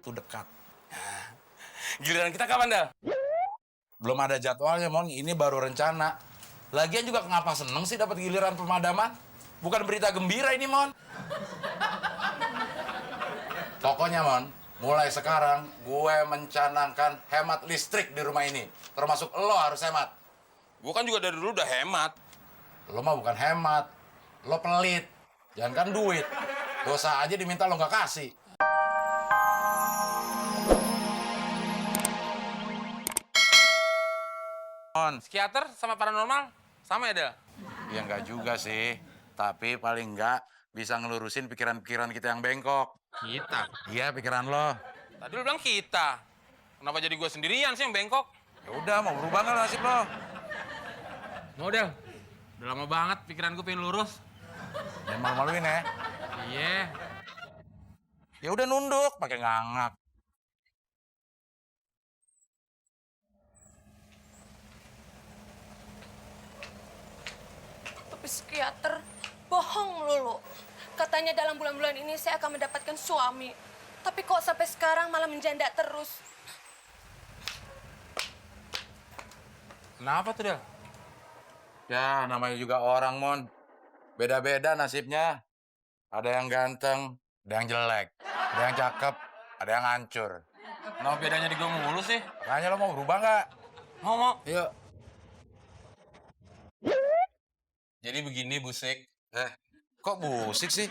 itu dekat. Giliran kita kapan, Dal? Belum ada jadwalnya, Mon. Ini baru rencana. Lagian juga kenapa seneng sih dapat giliran pemadaman? Bukan berita gembira ini, Mon. Pokoknya, Mon, mulai sekarang gue mencanangkan hemat listrik di rumah ini. Termasuk lo harus hemat. Gue kan juga dari dulu udah hemat. Lo mah bukan hemat, lo pelit. Jangan kan duit. Dosa aja diminta lo nggak kasih. Mon, Psikiater sama paranormal sama ya, Dal? ya nggak juga sih. Tapi paling nggak bisa ngelurusin pikiran-pikiran kita yang bengkok. Kita. Iya, pikiran lo. Tadi lu bilang kita. Kenapa jadi gue sendirian sih yang bengkok? Ya udah, mau berubah nggak nasib lo? Mau, Del. Udah lama banget pikiran gue pengen lurus. Jangan malu-maluin ya. Iya. Ya udah nunduk, pakai ngangak. Tapi psikiater, bohong melulu. Katanya dalam bulan-bulan ini saya akan mendapatkan suami. Tapi kok sampai sekarang malah menjanda terus. Kenapa tuh, Del? Ya, namanya juga orang, Mon. Beda-beda nasibnya. Ada yang ganteng, ada yang jelek. Ada yang cakep, ada yang hancur. Kenapa bedanya di gue mulu sih? Makanya lo mau berubah nggak? Mau. Yuk. Jadi begini, Busik. Kok busik sih?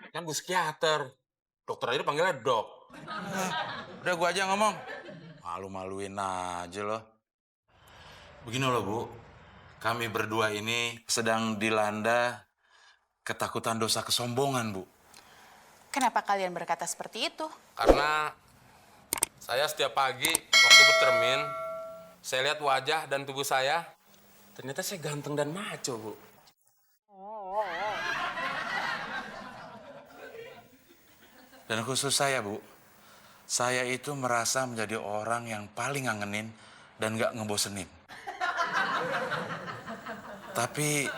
Kan gue psikiater. Dokter aja panggilnya dok. Udah gua aja ngomong. Malu-maluin aja lo. Begini loh, Bu. Kami berdua ini sedang dilanda ketakutan dosa kesombongan, Bu. Kenapa kalian berkata seperti itu? Karena saya setiap pagi waktu bercermin, saya lihat wajah dan tubuh saya, ternyata saya ganteng dan maco, Bu. Dan khusus saya, Bu. Saya itu merasa menjadi orang yang paling ngangenin dan nggak ngebosenin. Tapi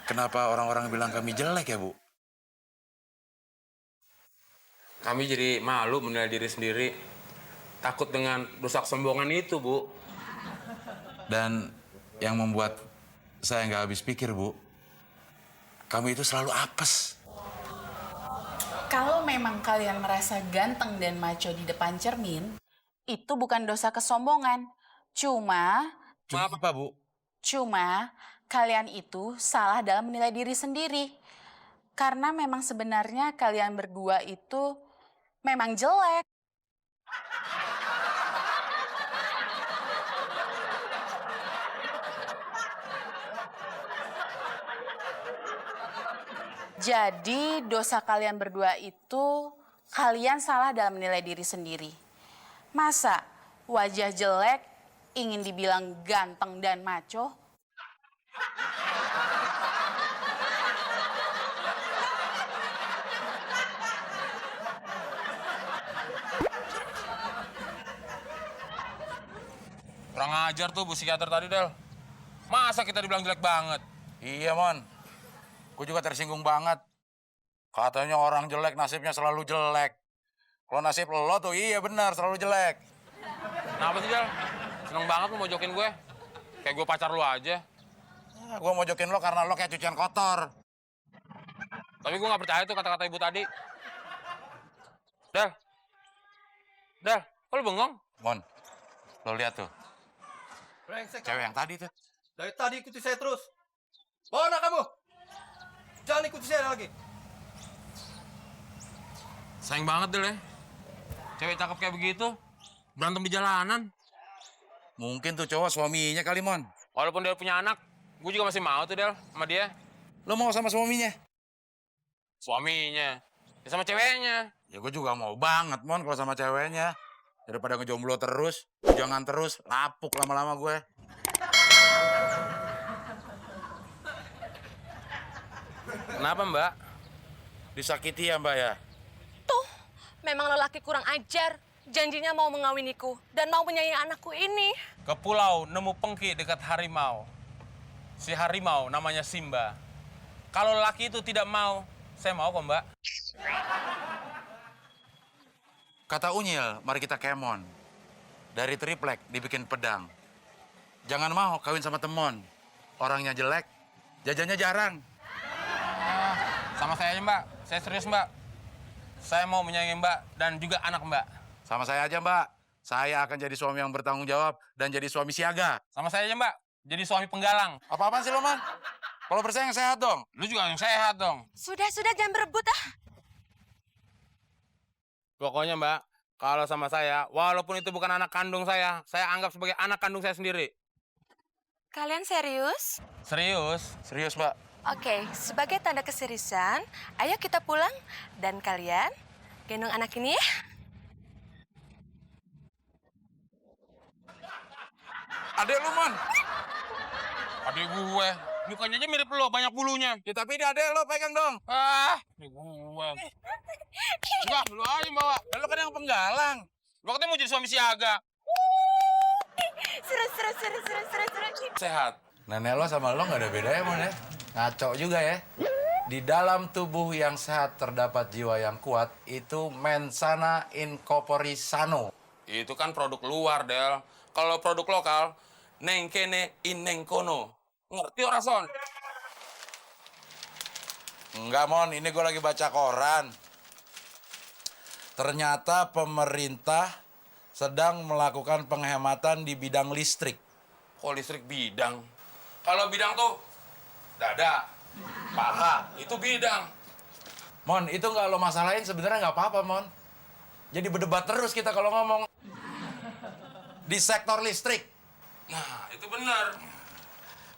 kenapa orang-orang bilang kami jelek ya, Bu? Kami jadi malu menilai diri sendiri. Takut dengan dosa kesombongan itu, Bu. Dan yang membuat saya nggak habis pikir, Bu, kamu itu selalu apes. Kalau memang kalian merasa ganteng dan maco di depan cermin, itu bukan dosa kesombongan. Cuma Apa, Bu? kalian itu salah dalam menilai diri sendiri. Karena memang sebenarnya kalian berdua itu memang jelek. Jadi dosa kalian berdua itu kalian salah dalam menilai diri sendiri. Masa wajah jelek ingin dibilang ganteng dan maco? Kurang ajar tuh Bu psikiater tadi, Del. Masa kita dibilang jelek banget? Iya, Mon. Gue juga tersinggung banget. Katanya orang jelek nasibnya selalu jelek. Kalau nasib lo tuh iya benar selalu jelek. Kenapa sih, Del? Seneng banget lu mojokin gue. Kayak gue pacar lu aja. Gue mojokin lo karena lo kayak cucian kotor. Tapi gue gak percaya tuh kata-kata ibu tadi. Del, kok lu bengong? Mon, lo lihat tuh. Brengsek. Cewek yang tadi tuh. Dari tadi ikuti saya terus. Mana kamu? Jangan ikuti saya lagi. Sayang banget, Del ya. Cewek cakep kayak begitu, berantem di jalanan. Mungkin tuh cowok suaminya kali, Mon. Walaupun dia punya anak, gue juga masih mau tuh, Del, sama dia. Lo mau sama suaminya? Suaminya. Ya sama ceweknya. Ya gue juga mau banget, Mon, kalau sama ceweknya. Daripada ngejomblo terus, jangan terus, lapuk lama-lama gue. Kenapa, Mbak? Disakiti ya, Mbak ya? Tuh, memang lelaki kurang ajar. Janjinya mau mengawiniku dan mau menyayangi anakku ini. Ke pulau nemu pengki dekat harimau. Si harimau namanya Simba. Kalau lelaki itu tidak mau, saya mau kok, Mbak. Kata Unyil, mari kita kemon. Dari triplek dibikin pedang. Jangan mau kawin sama temon. Orangnya jelek, jajannya jarang. Sama saya aja, Mbak. Saya serius, Mbak. Saya mau menyayangi Mbak dan juga anak Mbak. Sama saya aja, Mbak. Saya akan jadi suami yang bertanggung jawab dan jadi suami siaga. Sama saya aja, Mbak. Jadi suami penggalang. Apa-apaan sih lo, Man? Kalau bersaing yang sehat dong. Lu juga yang sehat dong. Sudah, jangan berebut ah. Pokoknya, Mbak, kalau sama saya, walaupun itu bukan anak kandung saya anggap sebagai anak kandung saya sendiri. Kalian serius? Serius? Serius, Mbak. Oke, sebagai tanda keseriusan, ayo kita pulang. Dan kalian gendong anak ini ya. Adek lu, Man. Adik gue. Mukanya aja mirip lo, banyak bulunya. Ya, tapi ini adek lo, pegang dong. Adik gue. Enggak, lu aja yang bawa. Lo kan yang penggalang. Lo katanya mau jadi suami siaga. Seru. Sehat. Nenek lo sama lo nggak ada bedanya, Mon, ya? Ngaco juga ya. Di dalam tubuh yang sehat terdapat jiwa yang kuat, itu mensana in corpore sano. Itu kan produk luar, Del. Kalau produk lokal, neng kene in neng kono. Ngerti ora, Son? Enggak, Mon. Ini gue lagi baca koran. Ternyata pemerintah sedang melakukan penghematan di bidang listrik. Kok listrik bidang? Kalau bidang tuh dada, paha, itu bidang. Mon, itu nggak lo masalahin sebenarnya nggak apa-apa, Mon. Jadi berdebat terus kita kalau ngomong. Di sektor listrik, Nah, itu benar.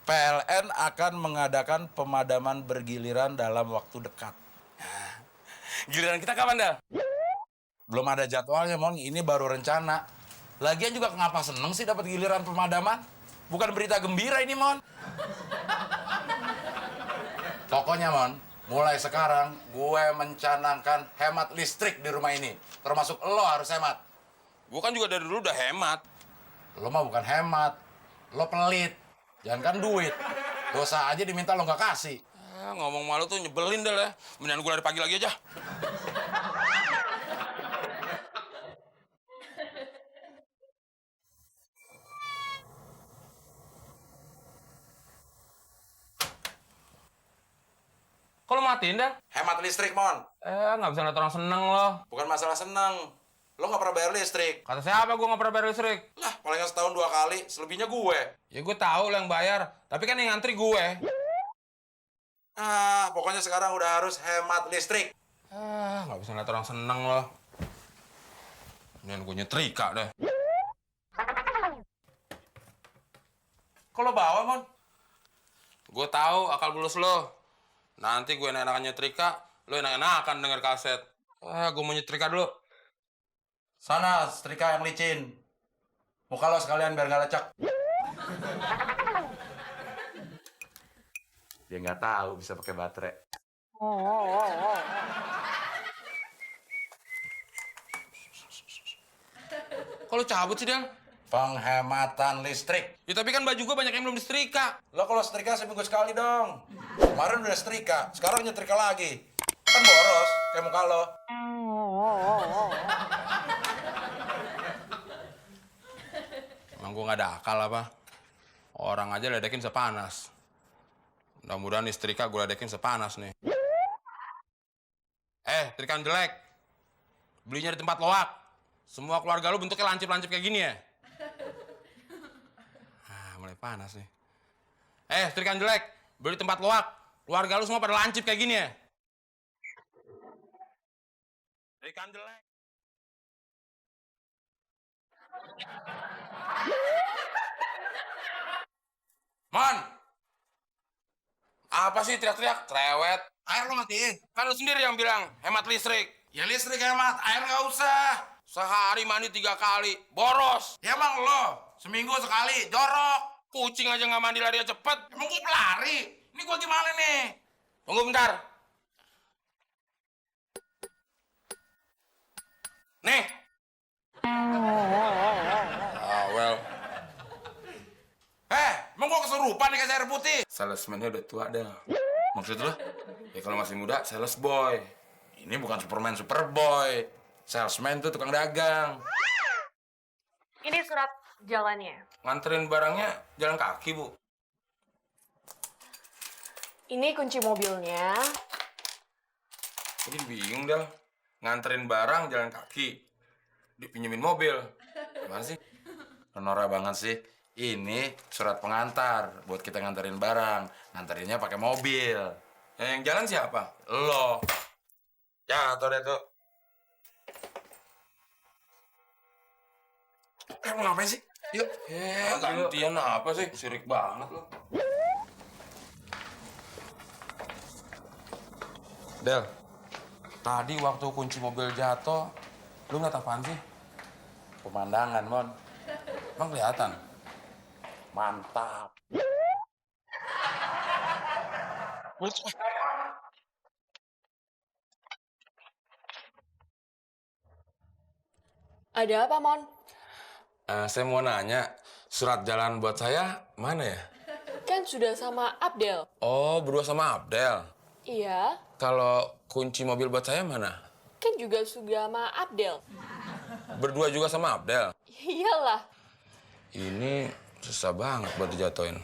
PLN akan mengadakan pemadaman bergiliran dalam waktu dekat. Giliran kita kapan, Del? Belum ada jadwalnya, Mon. Ini baru rencana. Lagian juga kenapa seneng sih dapat giliran pemadaman? Bukan berita gembira ini, Mon. Pokoknya, Mon, mulai sekarang gue mencanangkan hemat listrik di rumah ini. Termasuk lo harus hemat. Gue kan juga dari dulu udah hemat. Lo mah bukan hemat, lo pelit. Jangan kan duit. Dosa aja diminta lo nggak kasih. Ngomong malu tuh nyebelin, Del ya. Mendingan gue dari pagi lagi aja. Kok lo matiin, Del? Hemat listrik, Mon. Nggak bisa ngeliat orang seneng lo. Bukan masalah seneng. Lo nggak pernah bayar listrik. Kata siapa gue nggak pernah bayar listrik? Lah, palingan setahun 2 kali. Selebihnya gue. Ya gue tahu lo yang bayar. Tapi kan yang ngantri gue. Pokoknya sekarang udah harus hemat listrik. Nggak bisa ngeliat orang seneng lo. Mendingan gue nyetrika deh. Kok lo bawa, Mon? Gue tahu akal bulus lo. Nanti gue enak-enakan nyetrika, lo enak-enakan denger kaset. Gue mau nyetrika dulu. Sana, setrika yang licin. Muka lo sekalian biar nggak lecek. Dia nggak tahu bisa pakai baterai. Kok lo cabut sih, Del? Penghematan listrik. Ya tapi kan baju gue banyak yang belum disetrika. Lo kalau setrika seminggu sekali dong. Kemarin udah setrika, sekarang nyetrika lagi. Kan boros, kayak muka lo. Emang gue nggak ada akal apa? Orang aja ledekin sepanas. Mudah-mudahan istrika gue ledekin sepanas nih. Trikan jelek. Belinya di tempat loak. Semua keluarga lu bentuknya lancip-lancip kayak gini ya? Mulai panas nih. Trikan jelek. Beli di tempat loak. Keluarga lu semua pada lancip kayak gini ya? Trikan jelek. Mon! Apa sih teriak-teriak? Cerewet. Air lo matiin. Kan lu sendiri yang bilang hemat listrik. Ya listrik hemat, air nggak usah. Sehari mandi 3 kali. Boros. Ya emang lo, seminggu sekali, jorok. Kucing aja nggak mandi lari cepet. Emang gue pelari? Ini gue gimana nih? Tunggu bentar. Nih. Well. Emang gue kesurupan dikasih air putih? Salesman-nya udah tua dah. Maksud lo? Ya kalau masih muda, sales boy. Ini bukan Superman, Superboy. salesman tuh, tukang dagang. Ini surat jalannya. Nganterin barangnya jalan kaki, Bu. Ini kunci mobilnya. Jadi bingung, Del. Nganterin barang jalan kaki. Dipinjemin mobil. Gimana sih? Norak banget sih. Ini surat pengantar buat kita nganterin barang. Nganterinnya pakai mobil. Yang jalan siapa? Lo. Ya, tuh deh tuh. Mau ngapain sih? Yuk. Gantian apa sih? Sirik banget lo. Del, tadi waktu kunci mobil jatuh, lu ngeliat apaan sih? Pemandangan, Mon. Emang kelihatan? Mantap. Ada apa, Mon? Saya mau nanya, surat jalan buat saya mana ya? Kan sudah sama Abdel. Oh, berdua sama Abdel. Iya, Kalau kunci mobil buat saya mana? kan juga sudah sama Abdel. Berdua juga sama Abdel. Iyalah. Ini susah banget buat dijatuhin.